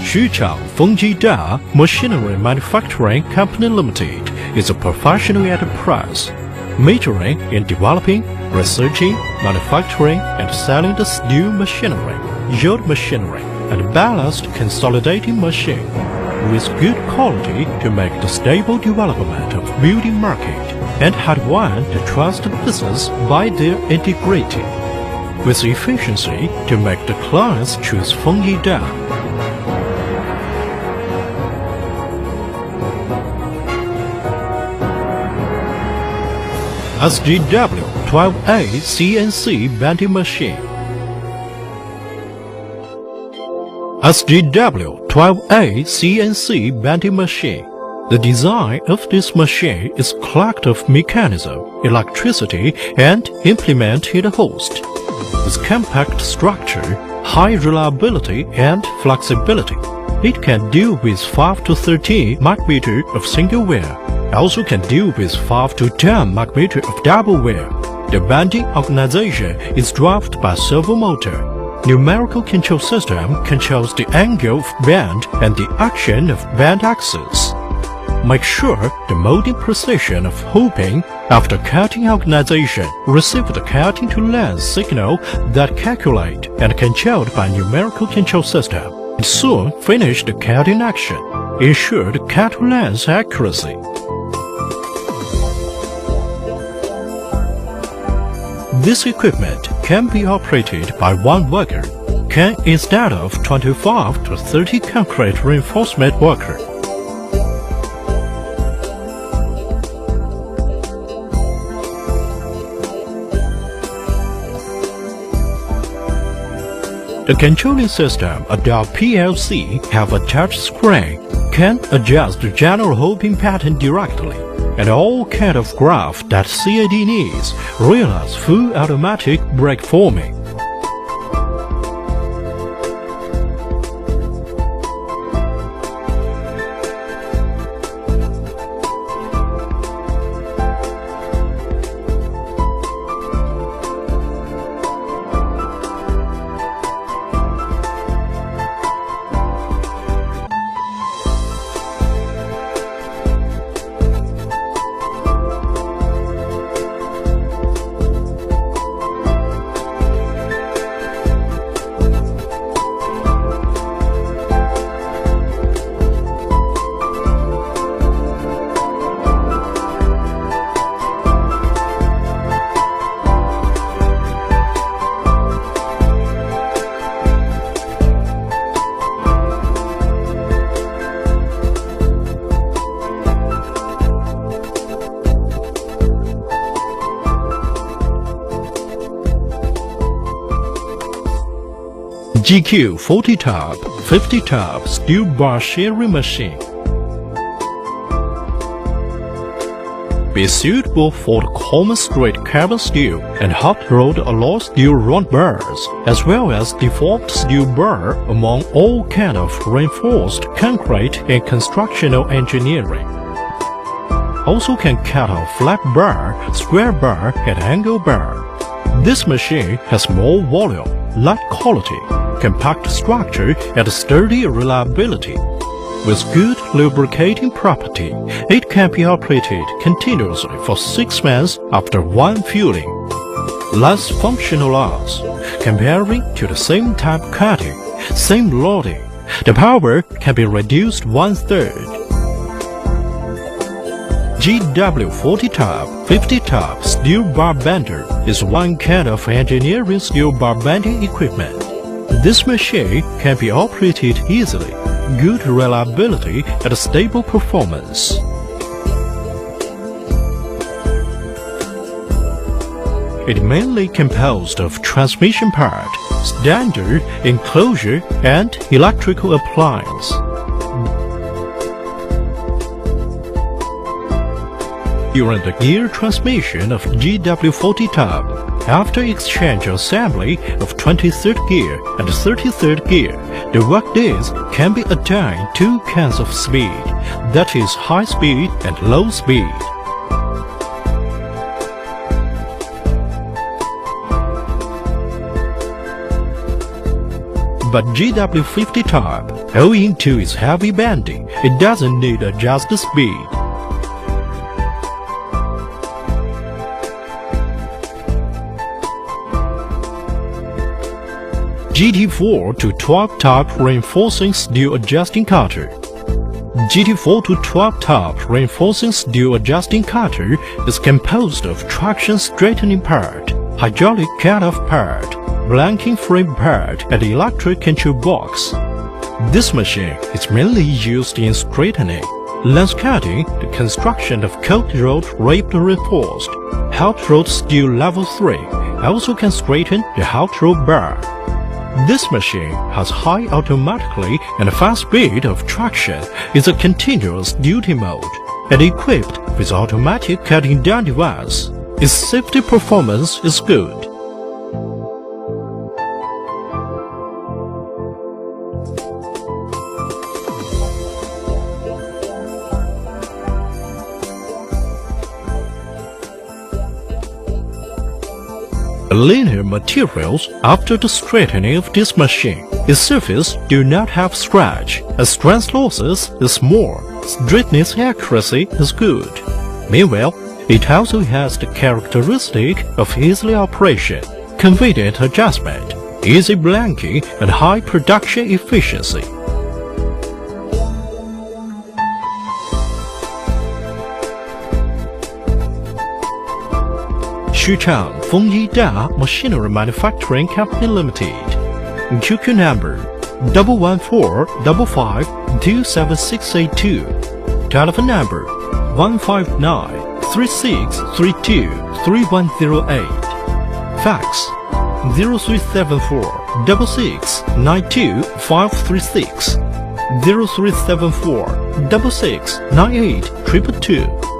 Yongyitongfeng Machinery Manufacturing Company Limited is a professional enterprise, majoring in developing, researching, manufacturing, and selling the steel machinery, yacht machinery, and ballast consolidating machine with good quality to make the stable development of building market, and had won the trust business by their integrity, with efficiency to make the clients choose Yongyitong. SGW-12A CNC bending machine. SGW-12A CNC bending machine. The design of this machine is a collective mechanism, electricity, and implemented host, with compact structure, high reliability, and flexibility. It can deal with 5 to 13 micrometer of single wear. Also can deal with 5 to 10 micrometer of double wear. The bending organization is driven by servo motor. Numerical control system controls the angle of bend and the action of bend axis. Make sure the molding precision of hooping after cutting organization receive the cutting to length signal that calculate and controlled by numerical control system. And soon finish the cutting action. Ensure the cut to length accuracy. This equipment can be operated by one worker, instead of 25 to 30 concrete reinforcement workers. The controlling system adopts PLC, have a touch screen, can adjust the general hooping pattern directly, and all kind of graph that CAD needs, realize full automatic break forming. GQ 40 tab, 50 tab steel bar shearing machine. Be suitable for the common straight carbon steel and hot-rolled alloy steel round bars, as well as deformed steel bar among all kind of reinforced concrete and constructional engineering. Also can cut a flat bar, square bar, and angle bar. This machine has more volume, light quality, compact structure, and sturdy reliability. With good lubricating property, it can be operated continuously for 6 months after one fueling. Less functional loss. Comparing to the same type cutting, same loading, the power can be reduced 1/3. GW40 tab, 50 tab steel bar bender is one kind of engineering steel bar bending equipment. This machine can be operated easily, good reliability, and stable performance. It mainly composed of transmission part, standard, enclosure, and electrical appliance. During the gear transmission of GW40 tab, after exchange assembly of 23rd gear and 33rd gear, the work days can be attained 2 kinds of speed, that is high speed and low speed. but GW50 type, owing to its heavy bending, it doesn't need adjust the speed. GT4 to 12 type reinforcing steel adjusting cutter. GT4 to 12 type reinforcing steel adjusting cutter is composed of traction straightening part, hydraulic cut-off part, blanking frame part, and electric control box. This machine is mainly used in straightening, lens cutting, the construction of cold rolled ripped reinforced, hot rolled steel level 3, also can straighten the hot rolled bar. This machine has high automatically and fast speed of traction, is a continuous duty mode, and equipped with automatic cutting down device. Its safety performance is good. Linear materials after the straightening of this machine. Its surface do not have scratch, as strength losses is small, straightness accuracy is good. Meanwhile, it also has the characteristic of easy operation, convenient adjustment, easy blanking, and high production efficiency. Yongyitongfeng Machinery Manufacturing Company Limited. QQ number 11455276682. Telephone number 15936323108. Fax 0374 6692536 0374 6698222.